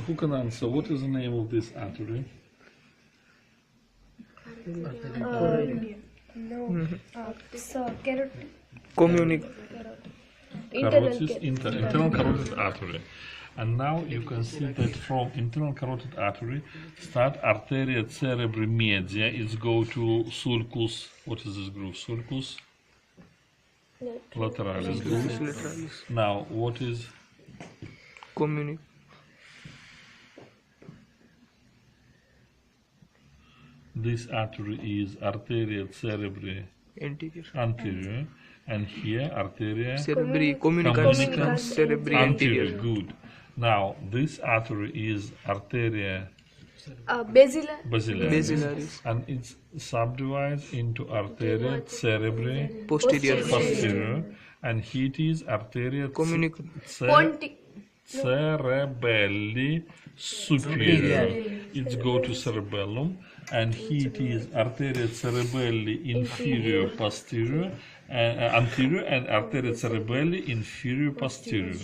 Who can answer? What is the name of this artery? Internal carotid artery. And now you can see that from internal carotid artery, start arteria cerebri media, it's go to sulcus. What is this groove? Sulcus lateralis groove. Now, what is this artery? Is arteria cerebri anterior, and here arteria cerebri communicans cerebri anterior. Good. Now this artery is arteria basilaris, and it's subdivided into arteria cerebri posterior, and it is arteria cerebelli superior. It's go to cerebellum, and it is arteria cerebelli inferior posterior, anterior, and arteria cerebelli inferior posterior.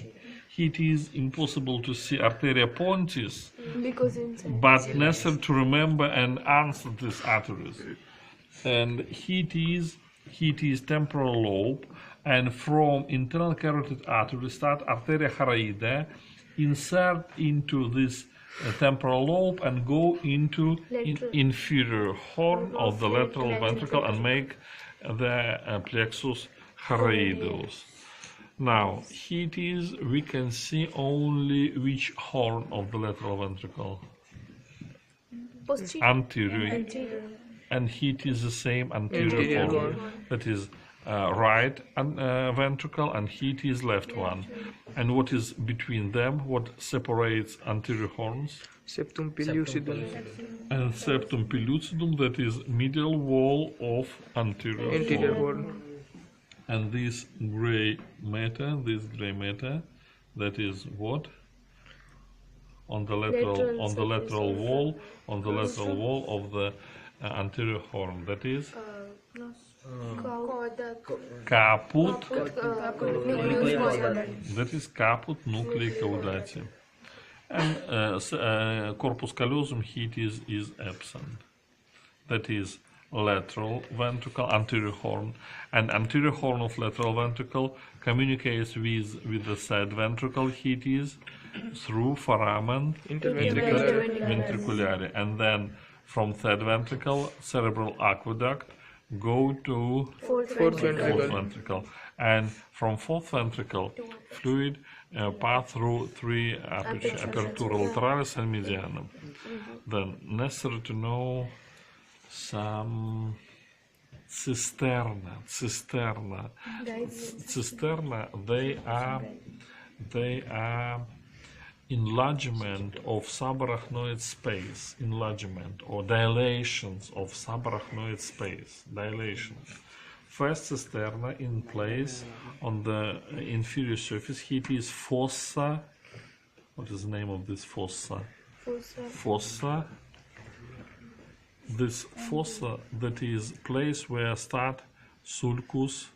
It is impossible to see arteria pontis, but necessary to remember and answer these arteries. And it is temporal lobe, and from internal carotid artery start arteria choroidea, insert into this temporal lobe and go into inferior horn of the lateral ventricle and make the plexus choroideus. Now, we can see only which horn of the lateral ventricle? Anterior. And it is the same anterior horn. That is right ventricle, and it is left one. And what is between them? What separates anterior horns? Septum pellucidum. And septum pellucidum, that is middle wall of anterior horn. And this gray matter, that is what? On the lateral wall of the anterior horn. That is caput. That is caput nuclei caudati. And corpus callosum is absent. That is lateral ventricle, anterior horn, and anterior horn of lateral ventricle communicates with the side ventricle. It is through foramen ventriculare, and then from third ventricle, cerebral aqueduct, go to fourth ventricle, and from fourth ventricle, fluid pass through three aperture, apertura lateralis and medianum. Then necessary to know some cisterna. They are enlargement of subarachnoid space, enlargement or dilations of subarachnoid space, dilations. First cisterna in place on the inferior surface. It is fossa. What is the name of this fossa? Fossa. This fossa, that is place where start sulcus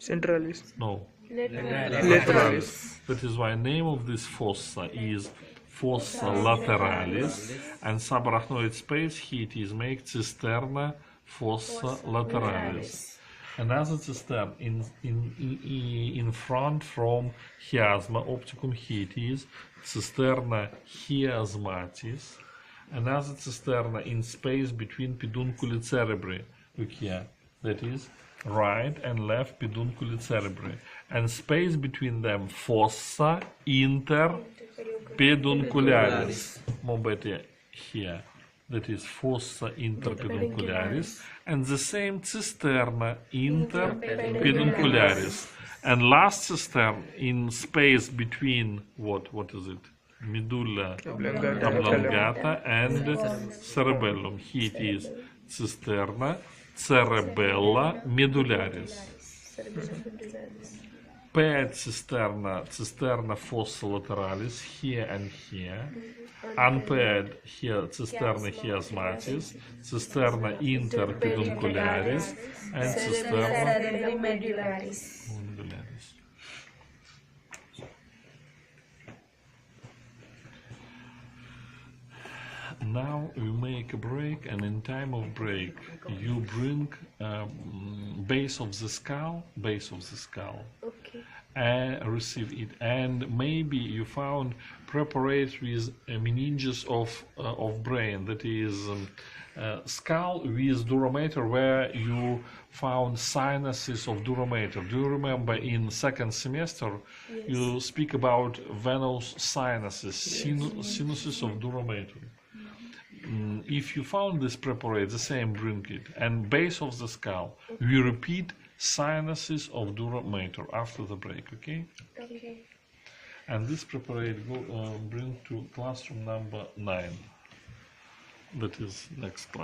centralis. No. Lateralis. That is why name of this fossa is fossa lateralis, and subarachnoid space it is make cisterna fossa lateralis. Another cistern in front from chiasma opticum it is cisterna chiasmatis. Another cisterna in space between pedunculi cerebri, look here, that is right and left pedunculi cerebri, and space between them fossa inter peduncularis, more better here, that is fossa inter peduncularis, and the same cisterna inter peduncularis, and last cistern in space between what is it? Medulla oblongata and cerebellum. It is cisterna cerebella medullaris. paired cisterna fossa lateralis here and here, unpaired here cisterna chiasmatis, cisterna interpeduncularis, and cisterna medullaris. medullaris. Now we make a break, and in time of break you bring base of the skull, Okay. and receive it. And maybe you found preparate with meninges of brain, that is skull with durometer, where you found sinuses of durometer. Do you remember in second semester you speak about venous sinuses, sinuses of durometer? If you found this preparate, the same, bring it. And base of the skull, we repeat sinuses of durometer after the break, okay? Okay. And this preparate bring to classroom number 9. That is next class.